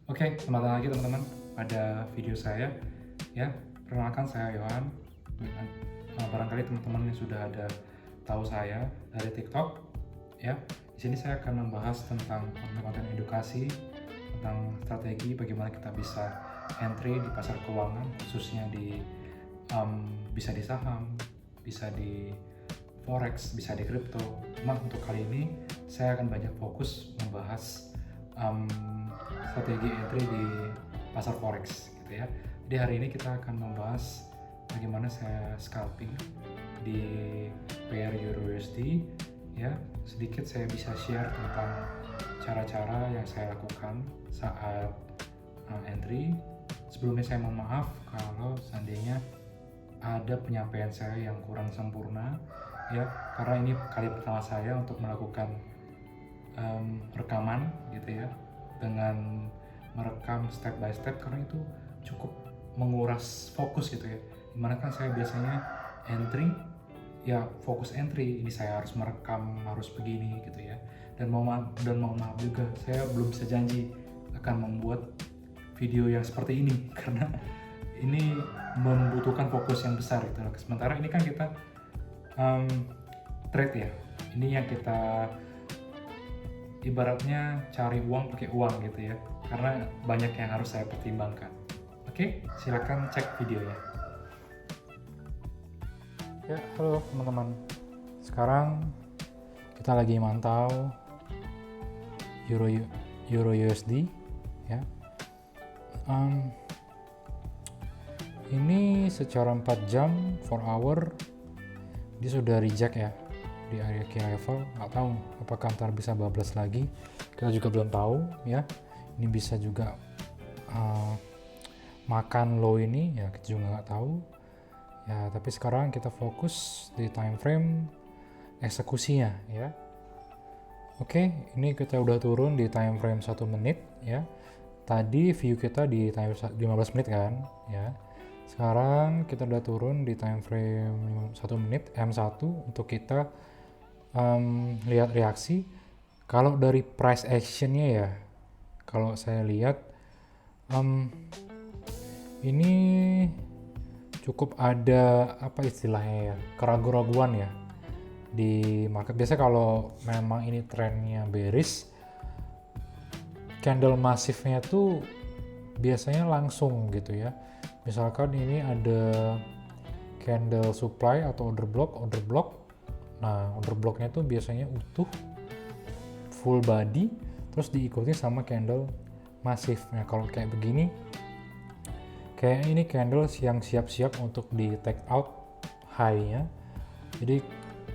Oke, selamat datang lagi teman-teman pada video saya. Ya, perkenalkan saya Yohan. Barangkali teman-teman yang sudah ada tahu saya dari TikTok. Ya, di sini saya akan membahas tentang konten-konten edukasi, tentang strategi bagaimana kita bisa entry di pasar keuangan, khususnya bisa di saham, bisa di forex, bisa di kripto. Cuma untuk kali ini saya akan banyak fokus membahas strategi entry di pasar forex gitu ya. Jadi hari ini kita akan membahas bagaimana saya scalping di pair Euro USD ya. Sedikit saya bisa share tentang cara-cara yang saya lakukan saat entry. Sebelumnya saya mohon maaf kalau seandainya ada penyampaian saya yang kurang sempurna ya, karena ini kali pertama saya untuk melakukan rekaman gitu ya, dengan merekam step by step, karena itu cukup menguras fokus gitu ya. Dimana kan saya biasanya entry ya, fokus entry, ini saya harus merekam, harus begini gitu ya. Dan mohon maaf juga, saya belum bisa janji akan membuat video yang seperti ini karena ini membutuhkan fokus yang besar gitu. Sementara ini kan kita trade ya, ini yang kita ibaratnya cari uang pakai uang gitu ya, karena banyak yang harus saya pertimbangkan. Oke, silakan cek videonya. Ya, halo teman-teman. Sekarang kita lagi mantau Euro USD ya. Ini secara 4 jam 4 hour dia sudah reject ya di area key level. Nggak tahu apakah ntar bisa bablas lagi, kita juga belum tahu ya. Ini bisa juga makan low ini ya, kita juga nggak tahu ya. Tapi sekarang kita fokus di time frame eksekusinya ya. Oke, ini kita udah turun di time frame 1 menit ya. Tadi view kita di time 15 menit kan ya. Sekarang kita udah turun di time frame 1 menit M1 untuk kita lihat reaksi. Kalau dari price actionnya ya, kalau saya lihat ini cukup ada apa istilahnya ya, keraguan-raguan ya di market. Biasanya kalau memang ini trennya bearish, candle masifnya tuh biasanya langsung gitu ya. Misalkan ini ada candle supply atau order block. Nah, order blocknya tuh biasanya utuh, full body, terus diikuti sama candle masif. Nah, kalau kayak begini, kayak ini candle yang siap-siap untuk di take out high-nya. Jadi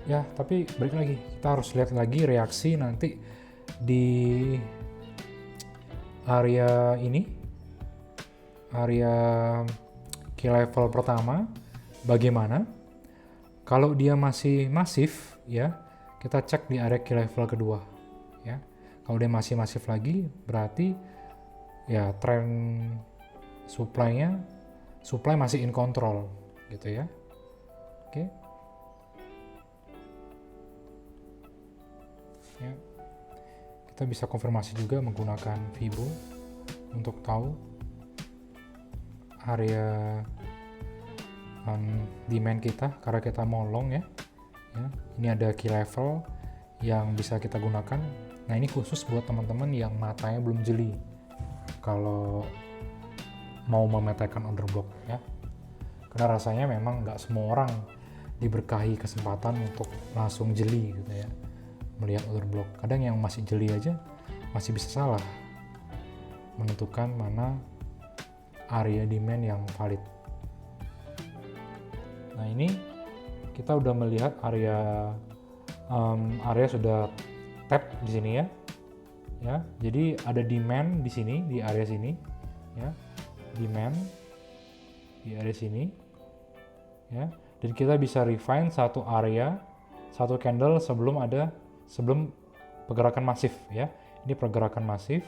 ya, tapi balik lagi, kita harus lihat lagi reaksi nanti di area ini, area key level pertama bagaimana. Kalau dia masih masif ya, kita cek di area key level kedua ya. Kalau dia masih masif lagi, berarti ya tren supply masih in control gitu ya. Oke. Ya. Kita bisa konfirmasi juga menggunakan Fibo untuk tahu area demand kita, karena kita mau long ya. Ini ada key level yang bisa kita gunakan. Nah, ini khusus buat teman-teman yang matanya belum jeli kalau mau memetakan order block ya, karena rasanya memang nggak semua orang diberkahi kesempatan untuk langsung jeli gitu ya melihat order block. Kadang yang masih jeli aja masih bisa salah menentukan mana area demand yang valid. Nah, ini kita udah melihat area sudah tap di sini ya. Ya, jadi ada demand di sini, di area sini ya. Demand di area sini ya. Dan kita bisa refine satu area, satu candle sebelum pergerakan masif ya. Ini pergerakan masif,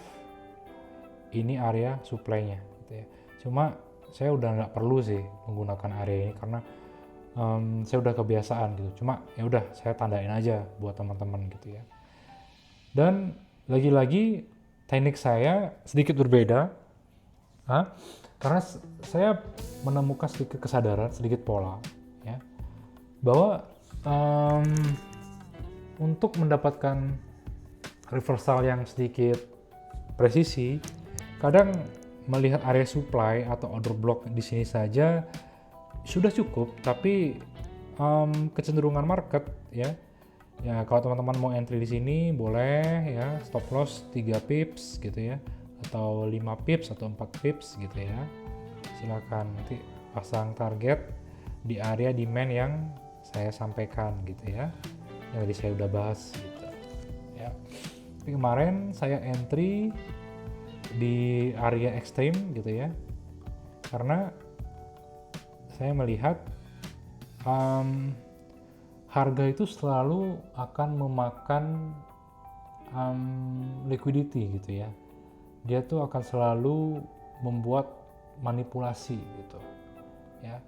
ini area supply-nya gitu ya. Cuma saya udah nggak perlu sih menggunakan area ini karena saya udah kebiasaan gitu. Cuma ya udah, saya tandain aja buat teman-teman gitu ya. Dan lagi-lagi teknik saya sedikit berbeda, karena saya menemukan sedikit kesadaran, sedikit pola, ya, bahwa untuk mendapatkan reversal yang sedikit presisi, kadang melihat area supply atau order block di sini saja sudah cukup, tapi kecenderungan market, ya kalau teman-teman mau entry di sini boleh, ya, stop loss 3 pips gitu ya, atau 5 pips atau 4 pips gitu ya, silakan nanti pasang target di area demand yang saya sampaikan gitu ya, yang tadi saya udah bahas gitu ya. Tapi kemarin saya entry di area ekstrim gitu ya, karena saya melihat harga itu selalu akan memakan liquidity gitu ya. Dia tuh akan selalu membuat manipulasi gitu ya.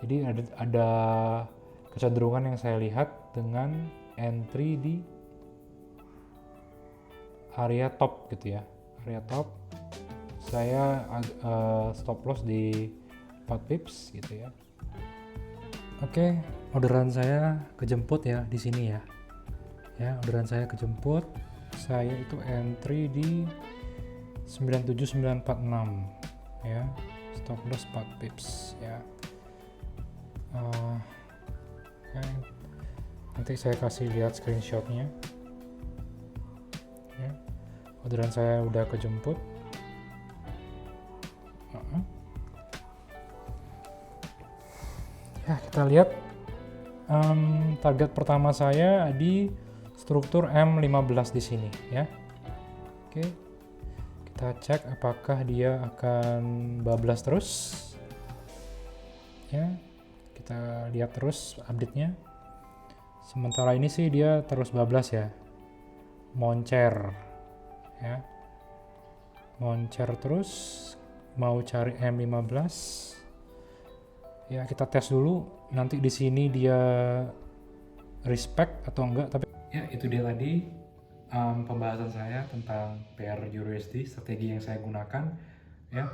Jadi ada kecenderungan yang saya lihat dengan entry di area top gitu ya. Area top saya stop loss di 4 pips gitu ya. Oke, orderan saya kejemput ya di sini ya. Ya, orderan saya kejemput. Saya itu entry di 97946 ya. Stop loss 4 pips ya. Oke. Nanti saya kasih lihat screenshotnya. Ya. Orderan saya udah kejemput. Ya, kita lihat target pertama saya di struktur M15 di sini ya. Oke, kita cek apakah dia akan bablas terus ya. Kita lihat terus update-nya. Sementara ini sih dia terus bablas ya, moncer ya, moncer terus, mau cari M15 ya. Kita tes dulu nanti di sini dia respect atau enggak. Tapi ya, itu dia tadi pembahasan saya tentang pair EURUSD, strategi yang saya gunakan ya.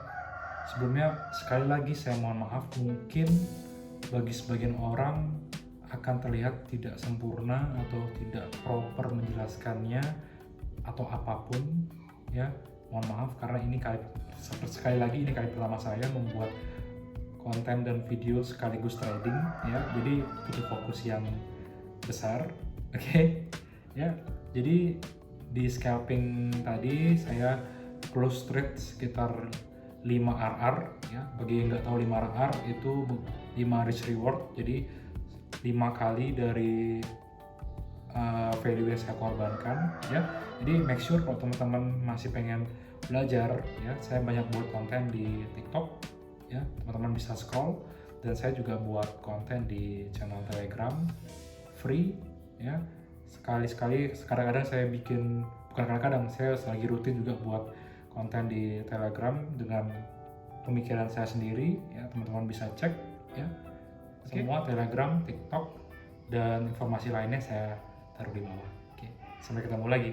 Sebelumnya sekali lagi saya mohon maaf, mungkin bagi sebagian orang akan terlihat tidak sempurna atau tidak proper menjelaskannya atau apapun ya. Mohon maaf, karena ini sekali lagi ini kali pertama saya membuat konten dan video sekaligus trading ya, jadi butuh fokus yang besar. Oke. Ya, jadi di scalping tadi saya close trade sekitar 5 RR ya. Bagi yang nggak tahu 5 RR itu 5 risk reward, jadi 5 kali dari value yang saya korbankan ya. Jadi make sure kalau teman-teman masih pengen belajar ya, saya banyak buat konten di TikTok ya, teman-teman bisa scroll, dan saya juga buat konten di channel Telegram free ya. Sekali-sekali kadang-kadang saya bikin, bukan kadang-kadang, saya lagi rutin juga buat konten di Telegram dengan pemikiran saya sendiri ya, teman-teman bisa cek ya. Semua Telegram, TikTok, dan informasi lainnya saya taruh di bawah. Oke, sampai ketemu lagi.